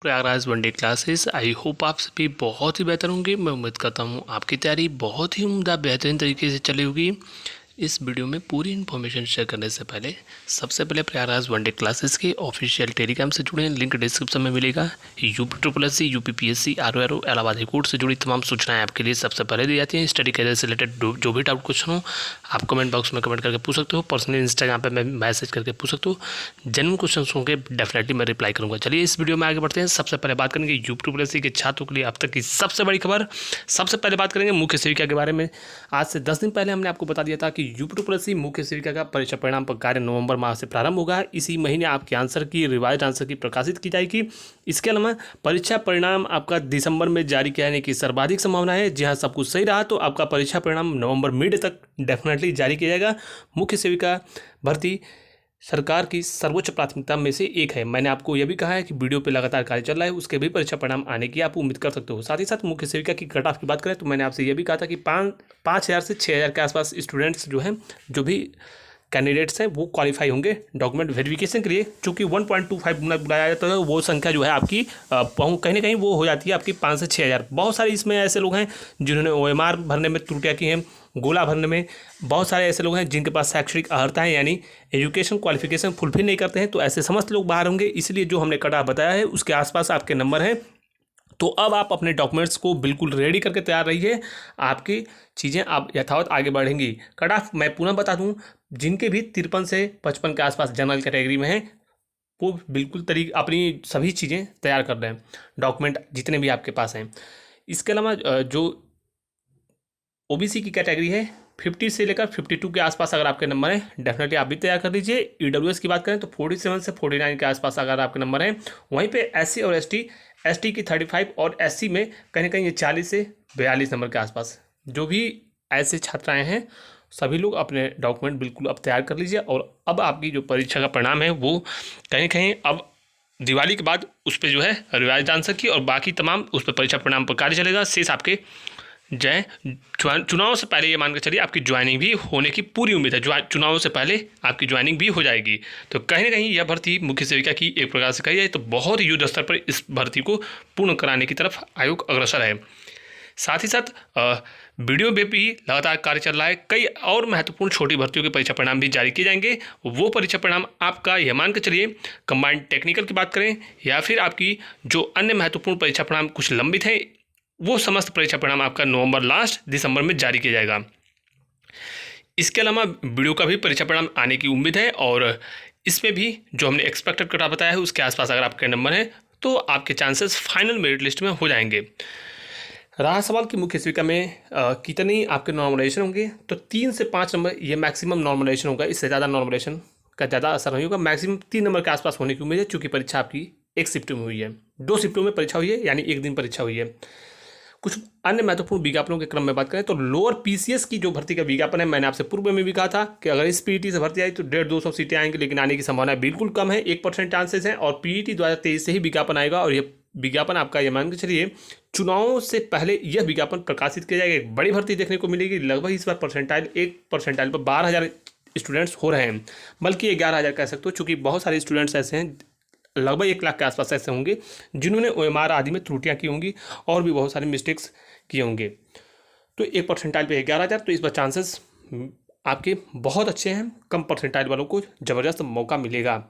Prayagraj one day classes. I hope आप सभी बहुत ही बेहतर होंगे। मैं उम्मीद करता हूँ आपकी तैयारी बहुत ही उम्दा बेहतरीन तरीके से चली होगी। इस वीडियो में पूरी इन्फॉर्मेशन शेयर करने से पहले सबसे पहले प्रयागराज वनडे क्लासेस के ऑफिशियल टेलीग्राम से जुड़े लिंक डिस्क्रिप्शन में मिलेगा। यूपी ट्रिपल पीएससी आर इलाहाबाद हाई कोर्ट से जुड़ी तमाम सूचनाएं आपके लिए सबसे पहले दी जाती हैं। स्टडी करियर से रिलेटेड जो भी डाउट क्वेश्चन हो आप कमेंट बॉक्स में कमेंट करके पूछ सकते हो। पर्सनली इंस्टाग्राम पर मैं मैसेज करके पूछ सकते हो। जेन्युइन क्वेश्चन होंगे डेफिनेटली मैं रिप्लाई करूंगा। चलिए इस वीडियो में आगे बढ़ते हैं। सबसे पहले बात करेंगे यूपी ट्रिपल पीएससी के छात्रों के लिए अब तक की सबसे बड़ी खबर। सबसे पहले बात करेंगे मुख्य सेविका के बारे में। आज से 10 दिन पहले हमने आपको बता दिया था कि यूपी ट्रिपल पीएससी मुख्य सेविका का परीक्षा परिणाम पर कार्य नवंबर माह से प्रारंभ होगा। इसी महीने आपके आंसर की रिवाइज आंसर की प्रकाशित की जाएगी। इसके अलावा परीक्षा परिणाम आपका दिसंबर में जारी किए जाने की सर्वाधिक संभावना है। जी हाँ, सब कुछ सही रहा तो आपका परीक्षा परिणाम नवंबर मिड तक डेफिनेटली जारी किया जाएगा। मुख्य सेविका भर्ती सरकार की सर्वोच्च प्राथमिकता में से एक है। मैंने आपको यह भी कहा है कि वीडियो पे लगातार कार्य चल रहा है, उसके भी परीक्षा परिणाम आने की आप उम्मीद कर सकते हो। साथ ही साथ मुख्य सेविका की कट ऑफ की बात करें तो मैंने आपसे यह भी कहा था कि 5,000 से 6,000 के आसपास स्टूडेंट्स जो हैं, जो भी कैंडिडेट्स हैं वो क्वालिफाई होंगे डॉक्यूमेंट वेरिफिकेशन के लिए। चूँकि 1.25 बुलाया जाता है, वो संख्या जो है आपकी कहीं ना कहीं वो हो जाती है आपकी 5 से 6,000। बहुत सारे इसमें ऐसे लोग हैं जिन्होंने OMR भरने में त्रुटियाँ की हैं, गोला भरने में। बहुत सारे ऐसे लोग हैं जिनके पास शैक्षणिक अर्हता है यानी एजुकेशन क्वालिफिकेशन फुलफिल नहीं करते हैं, तो ऐसे समस्त लोग बाहर होंगे। इसलिए जो हमने कट ऑफ बताया है उसके आसपास आपके नंबर हैं। तो अब आप अपने डॉक्यूमेंट्स को बिल्कुल रेडी करके तैयार रहिए। आपकी चीज़ें आप यथावत आगे बढ़ेंगी। कट ऑफ मैं पुनः बता दूं, जिनके भी 53 से 55 के आसपास जनरल कैटेगरी में हैं वो बिल्कुल अपनी सभी चीज़ें तैयार कर रहे हैं, डॉक्यूमेंट जितने भी आपके पास हैं। इसके अलावा जो OBC की कैटेगरी है 50 से लेकर 52 के आसपास अगर आपके नंबर हैं डेफिनेटली आप भी तैयार कर लीजिए। EWS की बात करें तो 47 से 49 के आसपास अगर आपके नंबर हैं। वहीं पे SC और ST की 35 और SC में कहीं ना कहीं ये 40 से 42 नंबर के आसपास। जो भी ऐसे छात्राएं हैं सभी लोग अपने डॉक्यूमेंट बिल्कुल अब तैयार कर लीजिए। और अब आपकी जो परीक्षा का परिणाम है वो कहीं कहीं अब दिवाली के बाद उस पर जो है रिवाइज आंसर की और बाकी तमाम उस पर परीक्षा परिणाम पर कार्य चलेगा। शेष आपके चुनाव से पहले ये मान के चलिए आपकी ज्वाइनिंग भी होने की पूरी उम्मीद है। चुनाव से पहले आपकी ज्वाइनिंग भी हो जाएगी। तो कहीं ना कहीं यह भर्ती मुख्य सेविका की एक प्रकार से कही जाए तो बहुत ही युद्ध स्तर पर इस भर्ती को पूर्ण कराने की तरफ आयोग अग्रसर है। साथ ही साथ वीडियो में भी लगातार कार्य चल रहा है। कई और महत्वपूर्ण छोटी भर्तियों के परीक्षा परिणाम भी जारी किए जाएंगे। वो परीक्षा परिणाम आपका यह मान के चलिए कंबाइंड टेक्निकल की बात करें या फिर आपकी जो अन्य महत्वपूर्ण परीक्षा परिणाम कुछ लंबित हैं, वो समस्त परीक्षा परिणाम आपका नवंबर लास्ट दिसंबर में जारी किया जाएगा। इसके अलावा वीडियो का भी परीक्षा परिणाम आने की उम्मीद है और इसमें भी जो हमने एक्सपेक्टेड कट ऑफ बताया है उसके आसपास अगर आपके नंबर हैं तो आपके चांसेस फाइनल मेरिट लिस्ट में हो जाएंगे। रहा सवाल कि मुख्य सेविका में कितनी आपके नॉर्मलाइजेशन होंगे, तो 3 से 5 नंबर ये मैक्सिमम नॉर्मलाइजेशन होगा। इससे ज़्यादा नॉर्मलाइजेशन का ज़्यादा असर नहीं होगा। मैक्सिमम 3 नंबर के आसपास होने की उम्मीद है, चूँकि परीक्षा आपकी एक शिफ्ट में हुई है, 2 शिफ्टों में परीक्षा हुई है यानी एक दिन परीक्षा हुई है। कुछ अन्य महत्वपूर्ण विज्ञापनों के क्रम में बात करें तो लोअर PCS की जो भर्ती का विज्ञापन है, मैंने आपसे पूर्व में भी कहा था कि अगर इस PET से भर्ती आई तो 150-200 सीटें आएंगी, लेकिन आने की संभावना बिल्कुल कम है, 1% चांसेस हैं। और PET 2023 से ही विज्ञापन आएगा और यह विज्ञापन आपका ये मान के चलिए चुनावों से पहले यह विज्ञापन प्रकाशित किया जाएगा। एक बड़ी भर्ती देखने को मिलेगी। लगभग इस बार एक परसेंटाइल पर 12,000 स्टूडेंट्स हो रहे हैं, बल्कि 11,000 कह सकते हो, चूँकि बहुत सारे स्टूडेंट्स ऐसे हैं, लगभग 1 लाख के आसपास ऐसे होंगे जिन्होंने OMR आदि में त्रुटियाँ की होंगी और भी बहुत सारे मिस्टेक्स किए होंगे। तो 1 परसेंटाइल पे 11,000, तो इस बार चांसेस आपके बहुत अच्छे हैं। कम परसेंटाइल वालों को ज़बरदस्त मौका मिलेगा।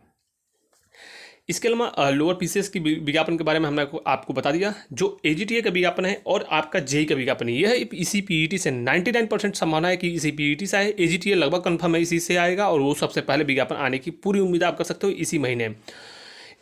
इसके अलावा लोअर PCS की विज्ञापन के बारे में हमने आपको बता दिया। जो AGTA का विज्ञापन है और आपका JEE का विज्ञापन है, यह इसी PET से 99% संभावना है कि इसी PET से आए। AGTA लगभग कन्फर्म है इसी से आएगा और वो सबसे पहले विज्ञापन आने की पूरी उम्मीद आप कर सकते हो इसी महीने।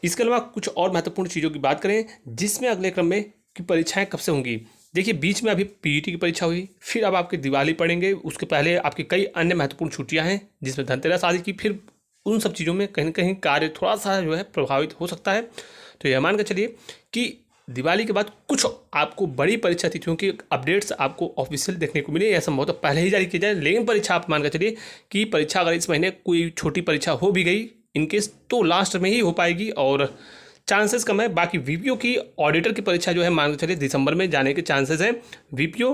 इसके अलावा कुछ और महत्वपूर्ण चीज़ों की बात करें जिसमें अगले क्रम में कि परीक्षाएं कब से होंगी। देखिए, बीच में अभी PET की परीक्षा हुई, फिर अब आपके दिवाली पड़ेंगे, उसके पहले आपकी कई अन्य महत्वपूर्ण छुट्टियां हैं जिसमें धनतेरस आदि की, फिर उन सब चीज़ों में कहीं ना कहीं कार्य थोड़ा सा जो है प्रभावित हो सकता है। तो यह मान कर चलिए कि दिवाली के बाद कुछ आपको बड़ी परीक्षा तिथियों की अपडेट्स आपको ऑफिशियल देखने को मिले। यह संभवतः पहले ही जारी की जाए, लेकिन परीक्षा आप मान कर चलिए कि परीक्षा अगर इस महीने कोई छोटी परीक्षा हो भी गई इनकेस तो लास्ट में ही हो पाएगी और चांसेस कम है। बाकी VPO की ऑडिटर की परीक्षा जो है मान के चलिए दिसंबर में जाने के चांसेस हैं। VPO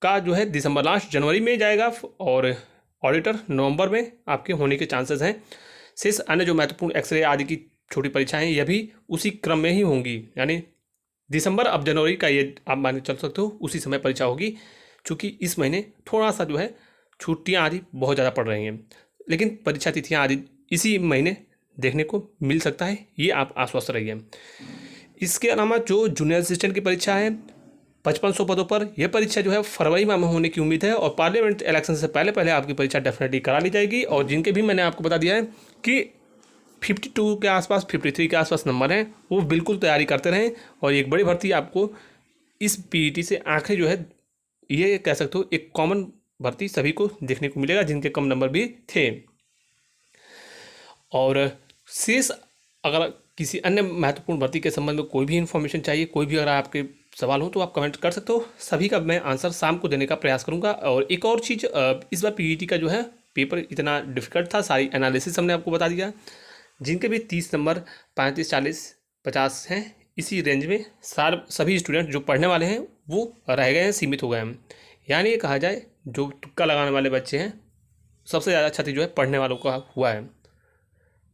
का जो है दिसंबर लास्ट जनवरी में जाएगा और ऑडिटर नवंबर में आपके होने के चांसेस हैं। शेष अन्य जो महत्वपूर्ण एक्सरे आदि की छोटी परीक्षाएं यह भी उसी क्रम में ही होंगी, यानी दिसंबर अब जनवरी का ये आप मान के चल सकते हो, उसी समय परीक्षा होगी। चूँकि इस महीने थोड़ा सा जो है छुट्टियाँ आदि बहुत ज़्यादा पड़ रही हैं, लेकिन परीक्षा तिथियाँ आदि इसी महीने देखने को मिल सकता है, ये आप आश्वस्त रहिए। इसके अलावा जो जूनियर असिस्टेंट की परीक्षा है 5500 पदों पर, यह परीक्षा जो है फरवरी माह में होने की उम्मीद है और पार्लियामेंट इलेक्शन से पहले पहले आपकी परीक्षा डेफिनेटली करा ली जाएगी। और जिनके भी मैंने आपको बता दिया है कि 52 के आसपास 53 के आसपास नंबर हैं, वो बिल्कुल तैयारी करते रहें। और एक बड़ी भर्ती आपको इस पीईटी से आखिरी जो है, ये कह सकते हो एक कॉमन भर्ती सभी को देखने को मिलेगा जिनके कम नंबर भी थे। और शेष अगर किसी अन्य महत्वपूर्ण भर्ती के संबंध में कोई भी इन्फॉर्मेशन चाहिए, कोई भी अगर आपके सवाल हो तो आप कमेंट कर सकते हो, सभी का मैं आंसर शाम को देने का प्रयास करूंगा। और एक और चीज़, इस बार पीईटी का जो है पेपर इतना डिफिकल्ट था, सारी एनालिसिस हमने आपको बता दिया। जिनके भी 30 नंबर 35, 40, 50 हैं, इसी रेंज में सभी स्टूडेंट जो पढ़ने वाले हैं वो रह गए हैं, सीमित हो गए हैं। यानी ये कहा जाए जो तुक्का लगाने वाले बच्चे हैं, सबसे ज़्यादा क्षति जो है पढ़ने वालों का हुआ है।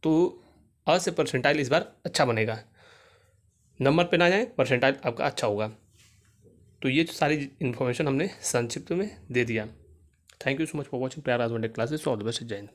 तो अ से परसेंटाइल इस बार अच्छा बनेगा, नंबर पे ना जाए, परसेंटाइल आपका अच्छा होगा। तो ये सारी इन्फॉर्मेशन हमने संक्षिप्त में दे दिया। Thank you so much for watching Prayagraj one day classes. All the best, जय हिंद।